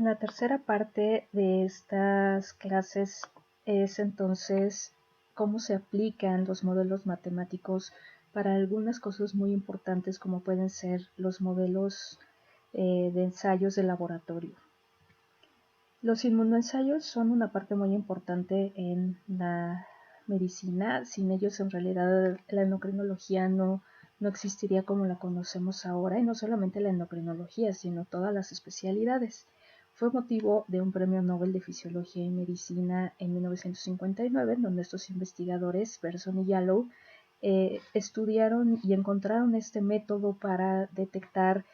La tercera parte de estas clases es entonces cómo se aplican los modelos matemáticos para algunas cosas muy importantes como pueden ser los modelos de ensayos de laboratorio. Los inmunoensayos son una parte muy importante en la medicina. Sin ellos en realidad la endocrinología no existiría como la conocemos ahora, y no solamente la endocrinología, sino todas las especialidades. Fue motivo de un premio Nobel de Fisiología y Medicina en 1959, en donde estos investigadores, Berson y Yalow, estudiaron y encontraron este método para detectar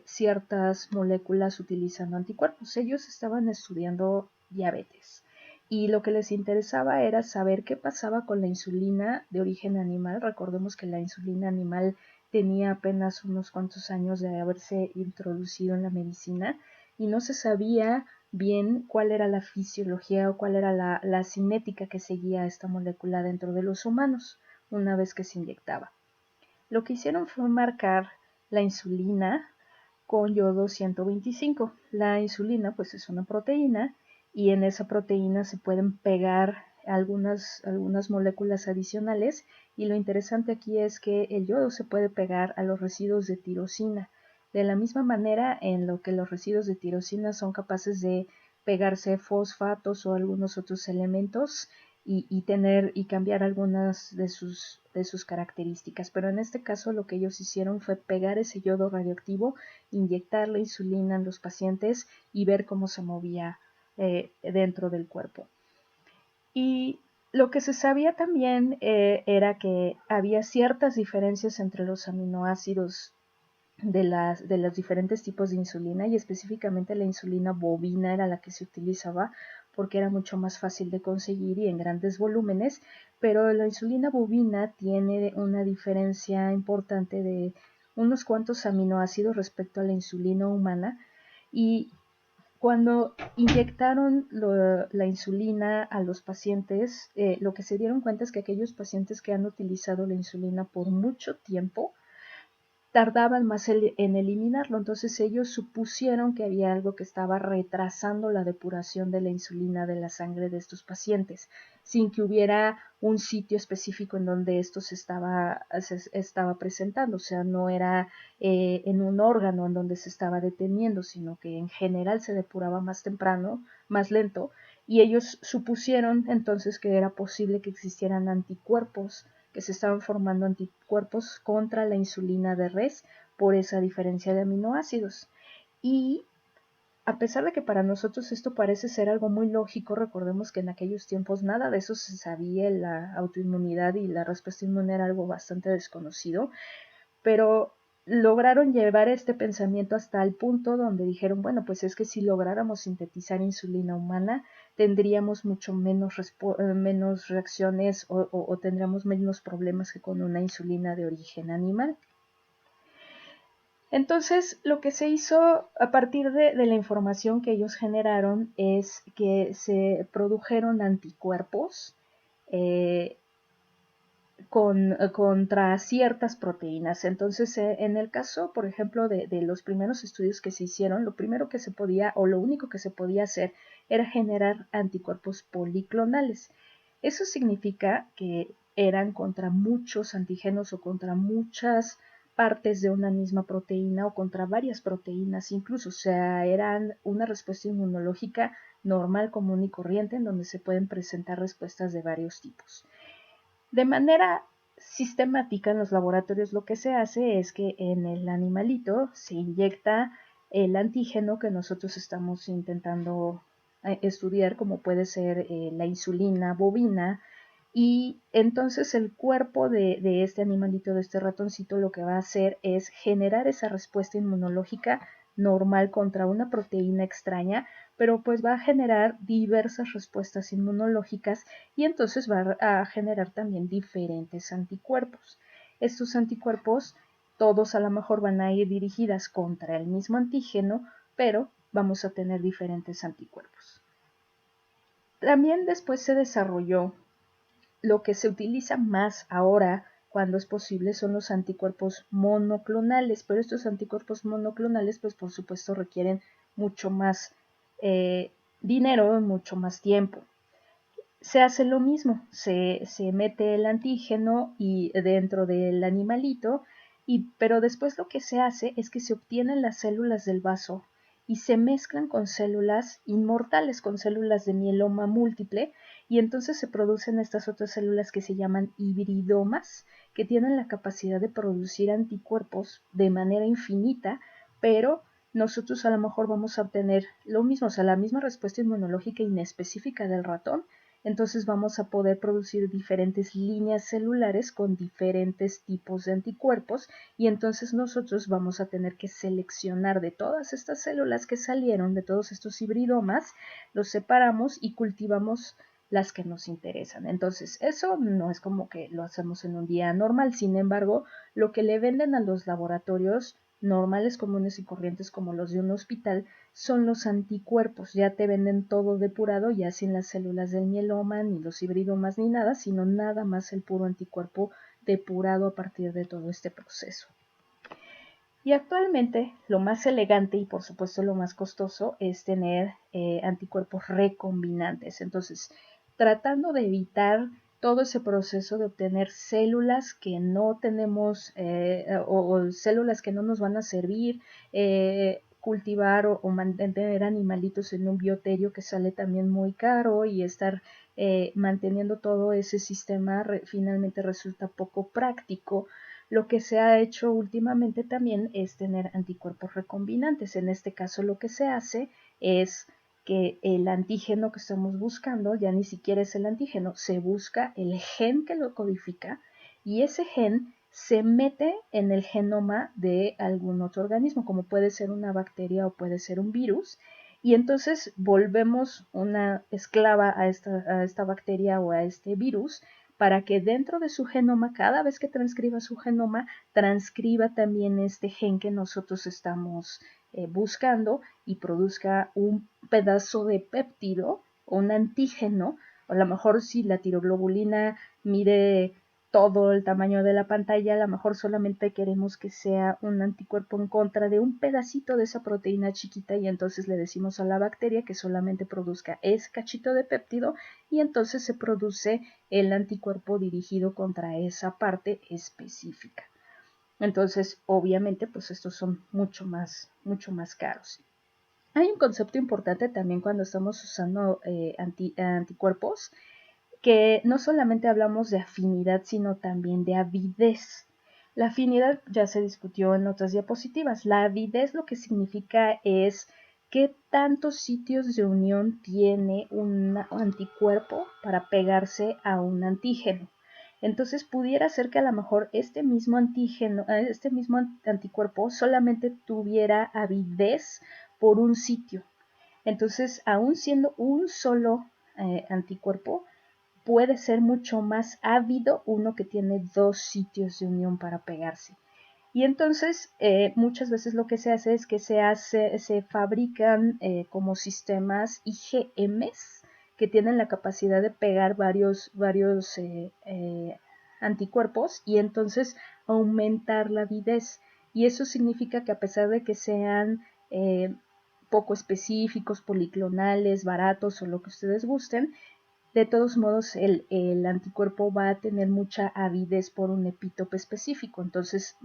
ciertas moléculas utilizando anticuerpos. Ellos estaban estudiando diabetes y lo que les interesaba era saber qué pasaba con la insulina de origen animal. Recordemos que la insulina animal tenía apenas unos cuantos años de haberse introducido en la medicina y no se sabía bien cuál era la fisiología o cuál era la cinética que seguía esta molécula dentro de los humanos una vez que se inyectaba. Lo que hicieron fue marcar la insulina con yodo 125. La insulina pues es una proteína y en esa proteína se pueden pegar algunas moléculas adicionales, y lo interesante aquí es que el yodo se puede pegar a los residuos de tirosina, de la misma manera en lo que los residuos de tirosina son capaces de pegarse fosfatos o algunos otros elementos y cambiar algunas de sus características. Pero en este caso lo que ellos hicieron fue pegar ese yodo radioactivo, inyectar la insulina en los pacientes y ver cómo se movía dentro del cuerpo. Y lo que se sabía también era que había ciertas diferencias entre los aminoácidos de los diferentes tipos de insulina, y específicamente la insulina bovina era la que se utilizaba porque era mucho más fácil de conseguir y en grandes volúmenes, pero la insulina bovina tiene una diferencia importante de unos cuantos aminoácidos respecto a la insulina humana, y cuando inyectaron la insulina a los pacientes, lo que se dieron cuenta es que aquellos pacientes que han utilizado la insulina por mucho tiempo tardaban más en eliminarlo. Entonces ellos supusieron que había algo que estaba retrasando la depuración de la insulina de la sangre de estos pacientes, sin que hubiera un sitio específico en donde esto se estaba presentando. O sea, no era en un órgano en donde se estaba deteniendo, sino que en general se depuraba más temprano, más lento, y ellos supusieron entonces que era posible que existieran anticuerpos, que se estaban formando anticuerpos contra la insulina de res por esa diferencia de aminoácidos. Y a pesar de que para nosotros esto parece ser algo muy lógico, recordemos que en aquellos tiempos nada de eso se sabía, la autoinmunidad y la respuesta inmune era algo bastante desconocido, pero lograron llevar este pensamiento hasta el punto donde dijeron, bueno, pues es que si lográramos sintetizar insulina humana, tendríamos mucho menos reacciones o tendríamos menos problemas que con una insulina de origen animal. Entonces, lo que se hizo a partir de la información que ellos generaron es que se produjeron anticuerpos contra ciertas proteínas. Entonces, en el caso, por ejemplo, de los primeros estudios que se hicieron, lo primero que se podía, o lo único que se podía hacer, era generar anticuerpos policlonales. Eso significa que eran contra muchos antígenos o contra muchas partes de una misma proteína o contra varias proteínas incluso. O sea, eran una respuesta inmunológica normal, común y corriente, en donde se pueden presentar respuestas de varios tipos. De manera sistemática en los laboratorios lo que se hace es que en el animalito se inyecta el antígeno que nosotros estamos intentando estudiar, como puede ser la insulina bovina, y entonces el cuerpo de este animalito, de este ratoncito, lo que va a hacer es generar esa respuesta inmunológica normal contra una proteína extraña, pero pues va a generar diversas respuestas inmunológicas y entonces va a generar también diferentes anticuerpos. Estos anticuerpos todos a lo mejor van a ir dirigidas contra el mismo antígeno, pero vamos a tener diferentes anticuerpos. También después se desarrolló lo que se utiliza más ahora cuando es posible son los anticuerpos monoclonales, pero estos anticuerpos monoclonales pues por supuesto requieren mucho más dinero en mucho más tiempo. Se hace lo mismo, se mete el antígeno y dentro del animalito, pero después lo que se hace es que se obtienen las células del vaso y se mezclan con células inmortales, con células de mieloma múltiple, y entonces se producen estas otras células que se llaman hibridomas, que tienen la capacidad de producir anticuerpos de manera infinita, pero nosotros a lo mejor vamos a obtener lo mismo, o sea, la misma respuesta inmunológica inespecífica del ratón. Entonces vamos a poder producir diferentes líneas celulares con diferentes tipos de anticuerpos, y entonces nosotros vamos a tener que seleccionar de todas estas células que salieron, de todos estos hibridomas, los separamos y cultivamos las que nos interesan. Entonces eso no es como que lo hacemos en un día normal. Sin embargo, lo que le venden a los laboratorios normales, comunes y corrientes como los de un hospital son los anticuerpos. Ya te venden todo depurado, ya sin las células del mieloma, ni los hibridomas, ni nada, sino nada más el puro anticuerpo depurado a partir de todo este proceso. Y actualmente lo más elegante y por supuesto lo más costoso es tener anticuerpos recombinantes. Entonces, tratando de evitar todo ese proceso de obtener células que no tenemos o células que no nos van a servir, cultivar o mantener animalitos en un bioterio que sale también muy caro, y estar manteniendo todo ese sistema finalmente resulta poco práctico. Lo que se ha hecho últimamente también es tener anticuerpos recombinantes. En este caso lo que se hace es que el antígeno que estamos buscando ya ni siquiera es el antígeno, se busca el gen que lo codifica, y ese gen se mete en el genoma de algún otro organismo, como puede ser una bacteria o puede ser un virus, y entonces volvemos una esclava a esta bacteria o a este virus, para que dentro de su genoma, cada vez que transcriba su genoma, transcriba también este gen que nosotros estamos buscando, y produzca un pedazo de péptido o un antígeno. O a lo mejor si la tiroglobulina mide todo el tamaño de la pantalla, a lo mejor solamente queremos que sea un anticuerpo en contra de un pedacito de esa proteína chiquita, y entonces le decimos a la bacteria que solamente produzca ese cachito de péptido, y entonces se produce el anticuerpo dirigido contra esa parte específica. Entonces, obviamente, pues estos son mucho más caros. Hay un concepto importante también cuando estamos usando anticuerpos, que no solamente hablamos de afinidad, sino también de avidez. La afinidad ya se discutió en otras diapositivas. La avidez lo que significa es qué tantos sitios de unión tiene un anticuerpo para pegarse a un antígeno. Entonces pudiera ser que a lo mejor este mismo anticuerpo solamente tuviera avidez por un sitio. Entonces, aún siendo un solo anticuerpo, puede ser mucho más ávido uno que tiene dos sitios de unión para pegarse. Y entonces muchas veces lo que se hace es que se fabrican como sistemas IgMs que tienen la capacidad de pegar varios anticuerpos, y entonces aumentar la avidez. Y eso significa que a pesar de que sean poco específicos, policlonales, baratos o lo que ustedes gusten, de todos modos el anticuerpo va a tener mucha avidez por un epítope específico. Entonces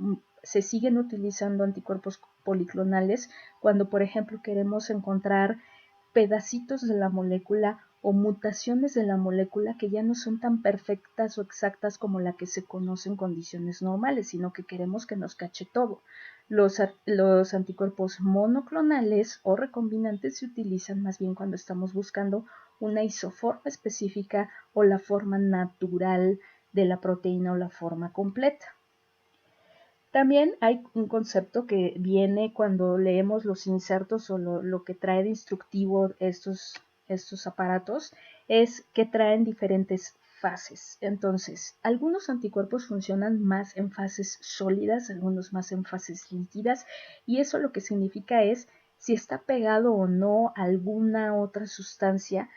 se siguen utilizando anticuerpos policlonales cuando, por ejemplo, queremos encontrar pedacitos de la molécula o mutaciones de la molécula que ya no son tan perfectas o exactas como la que se conoce en condiciones normales, sino que queremos que nos cache todo. Los anticuerpos monoclonales o recombinantes se utilizan más bien cuando estamos buscando una isoforma específica o la forma natural de la proteína o la forma completa. También hay un concepto que viene cuando leemos los insertos o lo que trae de instructivo estos aparatos, es que traen diferentes fases. Entonces, algunos anticuerpos funcionan más en fases sólidas, algunos más en fases líquidas, y eso lo que significa es si está pegado o no alguna otra sustancia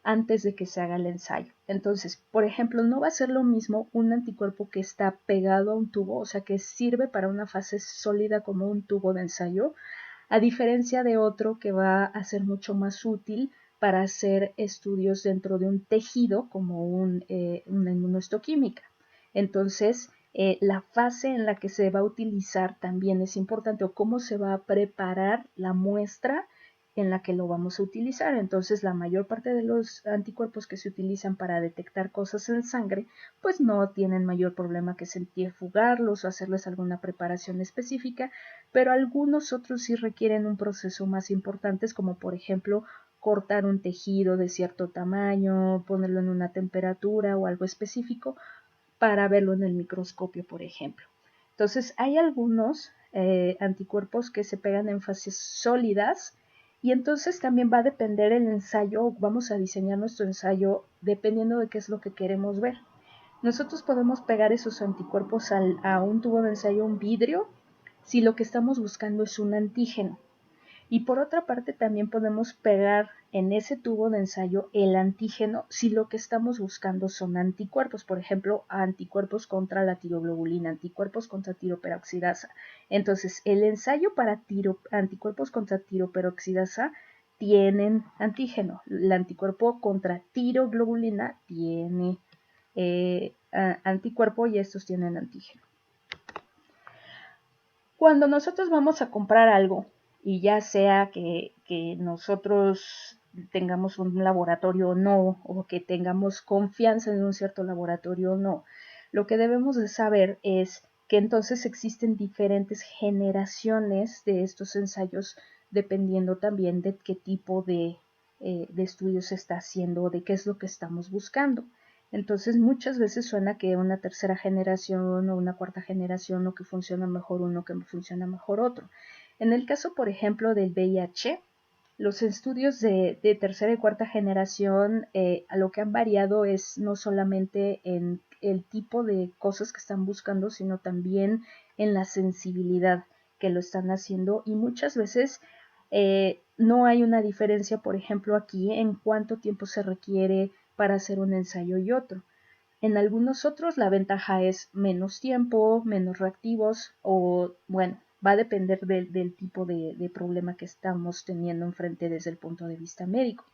antes de que se haga el ensayo. Entonces, por ejemplo, no va a ser lo mismo un anticuerpo que está pegado a un tubo, o sea, que sirve para una fase sólida como un tubo de ensayo, a diferencia de otro que va a ser mucho más útil para hacer estudios dentro de un tejido como una inmunohistoquímica. Entonces, la fase en la que se va a utilizar también es importante, o cómo se va a preparar la muestra en la que lo vamos a utilizar. Entonces, la mayor parte de los anticuerpos que se utilizan para detectar cosas en sangre, pues no tienen mayor problema que centrifugarlos o hacerles alguna preparación específica, pero algunos otros sí requieren un proceso más importante, como por ejemplo cortar un tejido de cierto tamaño, ponerlo en una temperatura o algo específico para verlo en el microscopio, por ejemplo. Entonces, hay algunos anticuerpos que se pegan en fases sólidas, y entonces también va a depender el ensayo, vamos a diseñar nuestro ensayo dependiendo de qué es lo que queremos ver. Nosotros podemos pegar esos anticuerpos a un tubo de ensayo, un vidrio, si lo que estamos buscando es un antígeno. Y por otra parte también podemos pegar en ese tubo de ensayo el antígeno si lo que estamos buscando son anticuerpos, por ejemplo, anticuerpos contra la tiroglobulina, anticuerpos contra tiroperoxidasa. Entonces, el ensayo para anticuerpos contra tiroperoxidasa tienen antígeno. El anticuerpo contra tiroglobulina tiene anticuerpo, y estos tienen antígeno. Cuando nosotros vamos a comprar algo, y ya sea que nosotros tengamos un laboratorio o no, o que tengamos confianza en un cierto laboratorio o no, lo que debemos de saber es que entonces existen diferentes generaciones de estos ensayos, dependiendo también de qué tipo de estudios se está haciendo, de qué es lo que estamos buscando. Entonces muchas veces suena que una tercera generación o una cuarta generación, o que funciona mejor uno, que funciona mejor otro. En el caso, por ejemplo, del VIH, los estudios de tercera y cuarta generación a lo que han variado es no solamente en el tipo de cosas que están buscando, sino también en la sensibilidad que lo están haciendo, y muchas veces no hay una diferencia, por ejemplo, aquí en cuánto tiempo se requiere para hacer un ensayo y otro. En algunos otros la ventaja es menos tiempo, menos reactivos, o bueno, va a depender del tipo de problema que estamos teniendo enfrente desde el punto de vista médico.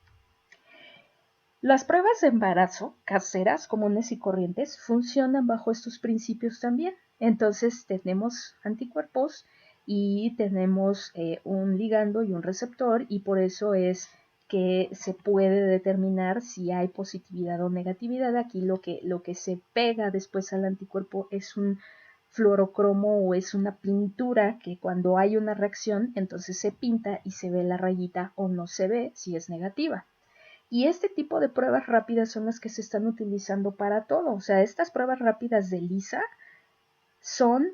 Las pruebas de embarazo caseras, comunes y corrientes, funcionan bajo estos principios también. Entonces tenemos anticuerpos y tenemos un ligando y un receptor, y por eso es que se puede determinar si hay positividad o negatividad. Aquí lo que se pega después al anticuerpo es un fluorocromo, o es una pintura que cuando hay una reacción entonces se pinta y se ve la rayita, o no se ve si es negativa. Y este tipo de pruebas rápidas son las que se están utilizando para todo. O sea, estas pruebas rápidas de ELISA son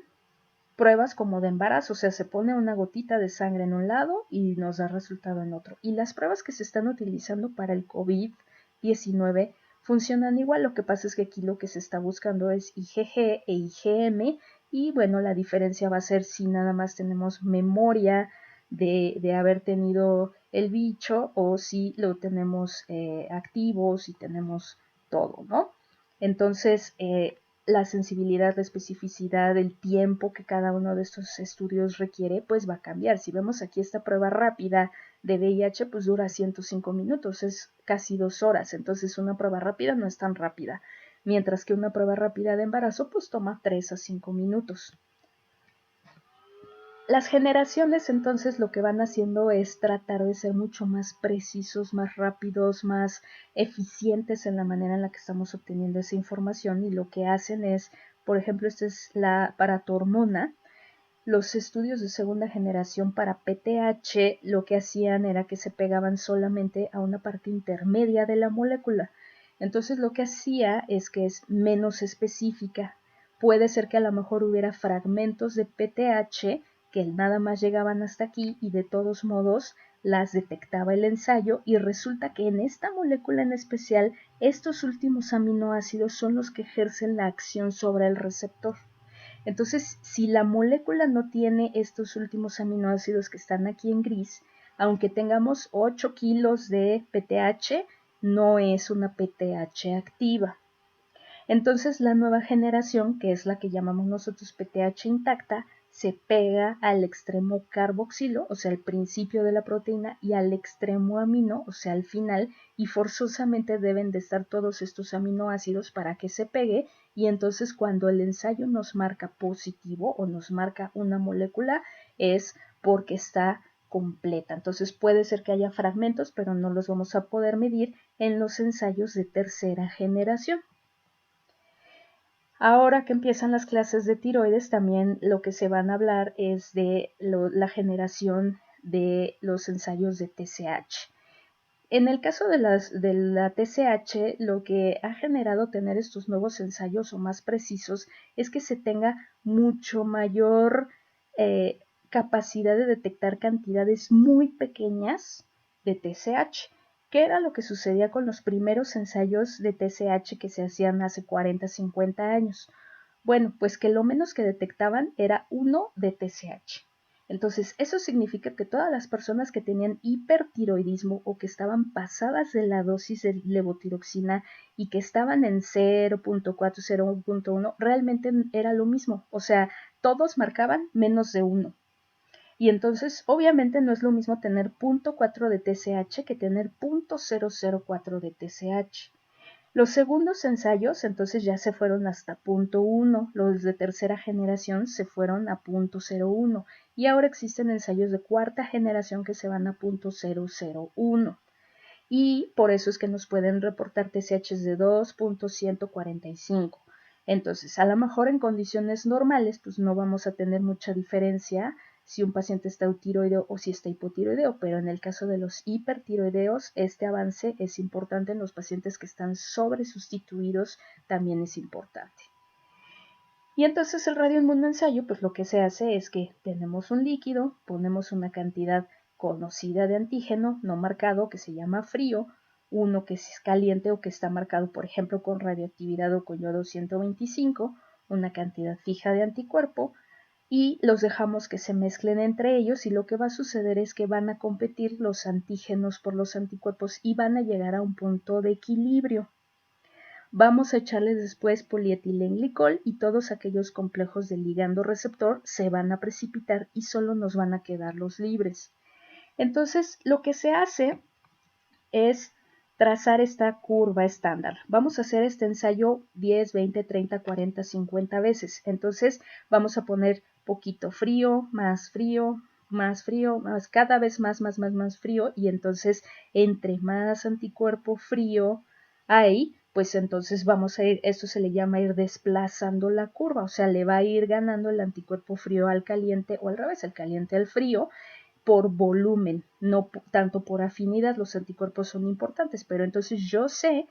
pruebas como de embarazo, o sea, se pone una gotita de sangre en un lado y nos da resultado en otro. Y las pruebas que se están utilizando para el COVID-19 funcionan igual. Lo que pasa es que aquí lo que se está buscando es IgG e IgM, y bueno, la diferencia va a ser si nada más tenemos memoria de haber tenido el bicho, o si lo tenemos activo, si tenemos todo, ¿no? Entonces, la sensibilidad, la especificidad, el tiempo que cada uno de estos estudios requiere, pues va a cambiar. Si vemos aquí esta prueba rápida de VIH, pues dura 105 minutos, es casi 2 horas. Entonces una prueba rápida no es tan rápida, mientras que una prueba rápida de embarazo pues toma 3 a 5 minutos. Las generaciones entonces lo que van haciendo es tratar de ser mucho más precisos, más rápidos, más eficientes en la manera en la que estamos obteniendo esa información, y lo que hacen es, por ejemplo, esta es la paratormona. Los estudios de segunda generación para PTH lo que hacían era que se pegaban solamente a una parte intermedia de la molécula. Entonces lo que hacía es que es menos específica. Puede ser que a lo mejor hubiera fragmentos de PTH que nada más llegaban hasta aquí, y de todos modos las detectaba el ensayo, y resulta que en esta molécula en especial estos últimos aminoácidos son los que ejercen la acción sobre el receptor. Entonces, si la molécula no tiene estos últimos aminoácidos que están aquí en gris, aunque tengamos 8 kilos de PTH, no es una PTH activa. Entonces, la nueva generación, que es la que llamamos nosotros PTH intacta, se pega al extremo carboxilo, o sea, al principio de la proteína, y al extremo amino, o sea, al final, y forzosamente deben de estar todos estos aminoácidos para que se pegue, y entonces cuando el ensayo nos marca positivo o nos marca una molécula, es porque está completa. Entonces puede ser que haya fragmentos, pero no los vamos a poder medir en los ensayos de tercera generación. Ahora que empiezan las clases de tiroides, también lo que se van a hablar es de la generación de los ensayos de TSH. En el caso de la TSH, lo que ha generado tener estos nuevos ensayos o más precisos es que se tenga mucho mayor capacidad de detectar cantidades muy pequeñas de TSH, que era lo que sucedía con los primeros ensayos de TSH que se hacían hace 40, 50 años. Bueno, pues que lo menos que detectaban era 1 de TSH. Entonces, eso significa que todas las personas que tenían hipertiroidismo o que estaban pasadas de la dosis de levotiroxina y que estaban en 0.4, 0.1, realmente era lo mismo. O sea, todos marcaban menos de 1. Y entonces, obviamente, no es lo mismo tener 0.4 de TSH que tener 0.004 de TSH. Los segundos ensayos entonces ya se fueron hasta 0.1, los de tercera generación se fueron a 0.01 y ahora existen ensayos de cuarta generación que se van a 0.001 y por eso es que nos pueden reportar TSHs de 2.145. Entonces, a lo mejor en condiciones normales pues no vamos a tener mucha diferencia si un paciente está eutiroideo o si está hipotiroideo, pero en el caso de los hipertiroideos, este avance es importante. En los pacientes que están sobresustituidos también es importante. Y entonces el radioinmunoensayo, pues lo que se hace es que tenemos un líquido, ponemos una cantidad conocida de antígeno no marcado que se llama frío, uno que es caliente o que está marcado, por ejemplo, con radioactividad o con yodo 125, una cantidad fija de anticuerpo, y los dejamos que se mezclen entre ellos y lo que va a suceder es que van a competir los antígenos por los anticuerpos y van a llegar a un punto de equilibrio. Vamos a echarles después polietilenglicol y todos aquellos complejos de ligando receptor se van a precipitar y solo nos van a quedar los libres. Entonces, lo que se hace es trazar esta curva estándar. Vamos a hacer este ensayo 10, 20, 30, 40, 50 veces. Entonces, vamos a poner poquito frío, más frío, más frío, más, cada vez más frío, y entonces entre más anticuerpo frío hay, pues entonces vamos a ir, esto se le llama ir desplazando la curva, o sea, le va a ir ganando el anticuerpo frío al caliente o al revés, el caliente al frío, por volumen, no tanto por afinidad. Los anticuerpos son importantes, pero entonces yo sé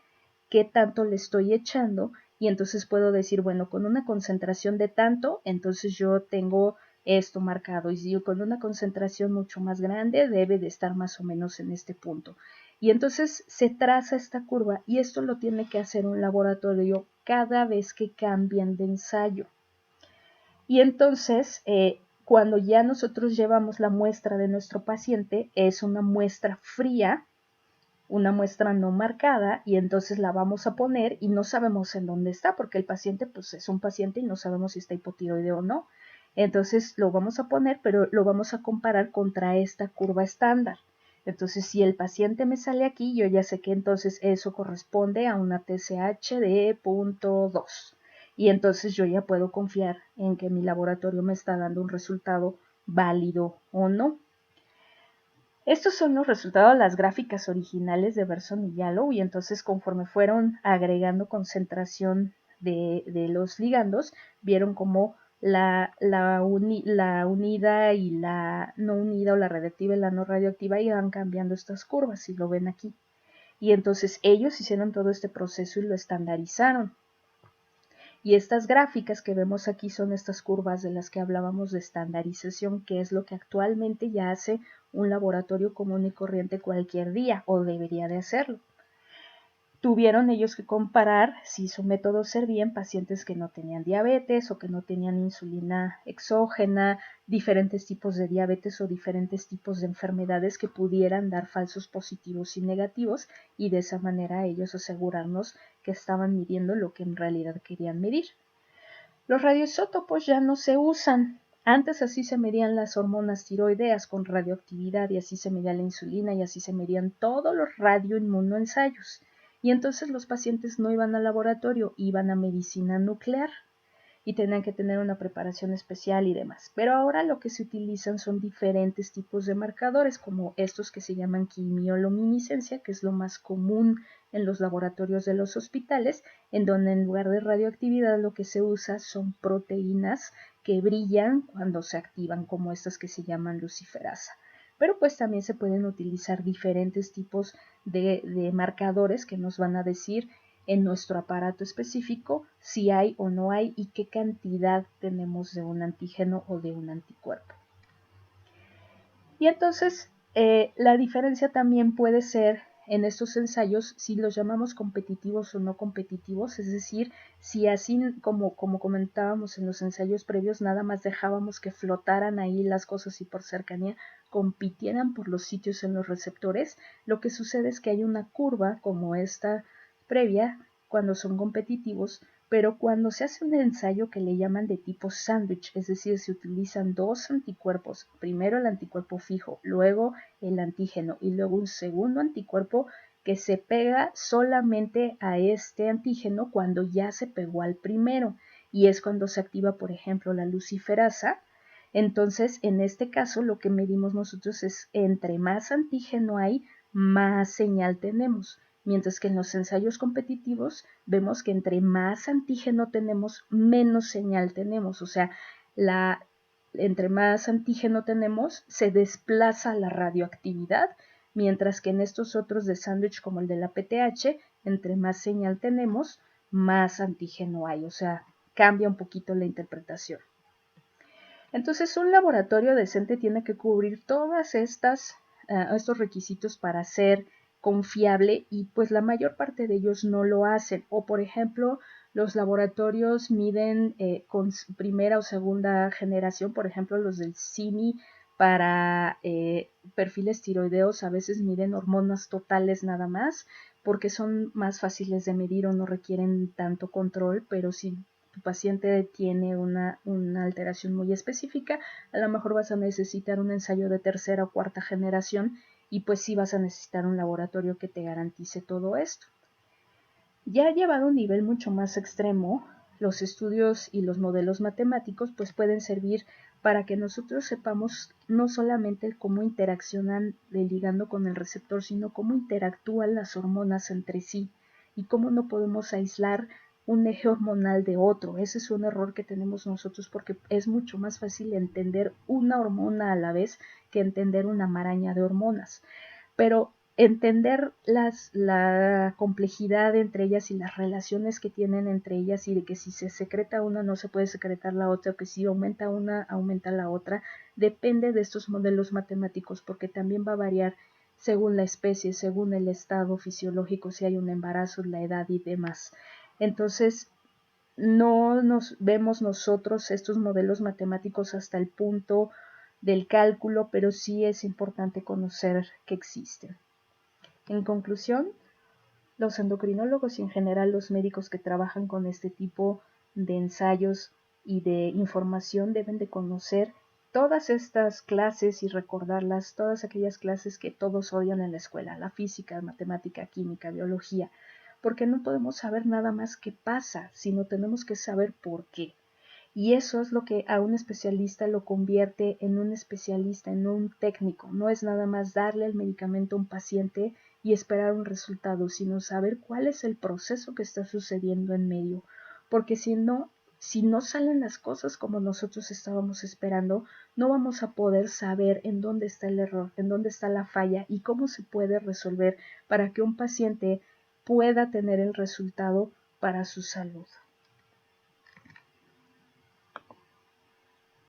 qué tanto le estoy echando y entonces puedo decir, bueno, con una concentración de tanto, entonces yo tengo esto marcado, y si yo con una concentración mucho más grande debe de estar más o menos en este punto. Y entonces se traza esta curva y esto lo tiene que hacer un laboratorio cada vez que cambian de ensayo. Y entonces, cuando ya nosotros llevamos la muestra de nuestro paciente, es una muestra fría, una muestra no marcada, y entonces la vamos a poner y no sabemos en dónde está, porque el paciente pues es un paciente y no sabemos si está hipotiroideo o no. Entonces lo vamos a poner, pero lo vamos a comparar contra esta curva estándar. Entonces, si el paciente me sale aquí, yo ya sé que entonces eso corresponde a una TSH de 0.2. Y entonces yo ya puedo confiar en que mi laboratorio me está dando un resultado válido o no. Estos son los resultados de las gráficas originales de Berson y Yalow, y entonces conforme fueron agregando concentración de los ligandos, vieron como la unida y la no unida, o la radioactiva y la no radioactiva, iban cambiando estas curvas, si lo ven aquí. Y entonces ellos hicieron todo este proceso y lo estandarizaron. Y estas gráficas que vemos aquí son estas curvas de las que hablábamos de estandarización, que es lo que actualmente ya hace un laboratorio común y corriente cualquier día, o debería de hacerlo. Tuvieron ellos que comparar si su método servía en pacientes que no tenían diabetes o que no tenían insulina exógena, diferentes tipos de diabetes o diferentes tipos de enfermedades que pudieran dar falsos positivos y negativos, y de esa manera ellos asegurarnos que estaban midiendo lo que en realidad querían medir. Los radioisótopos ya no se usan. Antes así se medían las hormonas tiroideas con radioactividad y así se medía la insulina y así se medían todos los radioinmunoensayos. Y entonces los pacientes no iban al laboratorio, iban a medicina nuclear y tenían que tener una preparación especial y demás. Pero ahora lo que se utilizan son diferentes tipos de marcadores, como estos que se llaman quimioluminiscencia, que es lo más común en los laboratorios de los hospitales, en donde en lugar de radioactividad lo que se usa son proteínas que brillan cuando se activan, como estas que se llaman luciferasa. Pero pues también se pueden utilizar diferentes tipos de marcadores que nos van a decir en nuestro aparato específico si hay o no hay y qué cantidad tenemos de un antígeno o de un anticuerpo. Y entonces la diferencia también puede ser en estos ensayos si los llamamos competitivos o no competitivos, es decir, si así como comentábamos en los ensayos previos, nada más dejábamos que flotaran ahí las cosas y por cercanía compitieran por los sitios en los receptores, lo que sucede es que hay una curva como esta previa cuando son competitivos, pero cuando se hace un ensayo que le llaman de tipo sándwich, es decir, se utilizan dos anticuerpos, primero el anticuerpo fijo, luego el antígeno y luego un segundo anticuerpo que se pega solamente a este antígeno cuando ya se pegó al primero y es cuando se activa, por ejemplo, la luciferasa. Entonces, en este caso, lo que medimos nosotros es entre más antígeno hay, más señal tenemos. Mientras que en los ensayos competitivos vemos que entre más antígeno tenemos, menos señal tenemos. O sea, entre más antígeno tenemos, se desplaza la radioactividad, mientras que en estos otros de sándwich como el de la PTH, entre más señal tenemos, más antígeno hay. O sea, cambia un poquito la interpretación. Entonces, un laboratorio decente tiene que cubrir todas estos requisitos para ser confiable y pues la mayor parte de ellos no lo hacen. O por ejemplo, los laboratorios miden con primera o segunda generación, por ejemplo, los del CIMI para perfiles tiroideos a veces miden hormonas totales nada más porque son más fáciles de medir o no requieren tanto control, pero si tu paciente tiene una alteración muy específica, a lo mejor vas a necesitar un ensayo de tercera o cuarta generación y pues sí vas a necesitar un laboratorio que te garantice todo esto. Ya llevado a un nivel mucho más extremo, los estudios y los modelos matemáticos pues pueden servir para que nosotros sepamos no solamente cómo interaccionan el ligando con el receptor, sino cómo interactúan las hormonas entre sí y cómo no podemos aislar un eje hormonal de otro. Ese es un error que tenemos nosotros porque es mucho más fácil entender una hormona a la vez que entender una maraña de hormonas. Pero entender la complejidad entre ellas y las relaciones que tienen entre ellas y de que si se secreta una no se puede secretar la otra o que si aumenta una aumenta la otra, depende de estos modelos matemáticos porque también va a variar según la especie, según el estado fisiológico, si hay un embarazo, la edad y demás. Entonces, no nos vemos nosotros estos modelos matemáticos hasta el punto del cálculo, pero sí es importante conocer que existen. En conclusión, los endocrinólogos y en general los médicos que trabajan con este tipo de ensayos y de información deben de conocer todas estas clases y recordarlas, todas aquellas clases que todos odian en la escuela, la física, matemática, química, biología, porque no podemos saber nada más qué pasa, sino tenemos que saber por qué. Y eso es lo que a un especialista lo convierte en un especialista, en un técnico. No es nada más darle el medicamento a un paciente y esperar un resultado, sino saber cuál es el proceso que está sucediendo en medio. Porque si no salen las cosas como nosotros estábamos esperando, no vamos a poder saber en dónde está el error, en dónde está la falla y cómo se puede resolver para que un paciente pueda tener el resultado para su salud.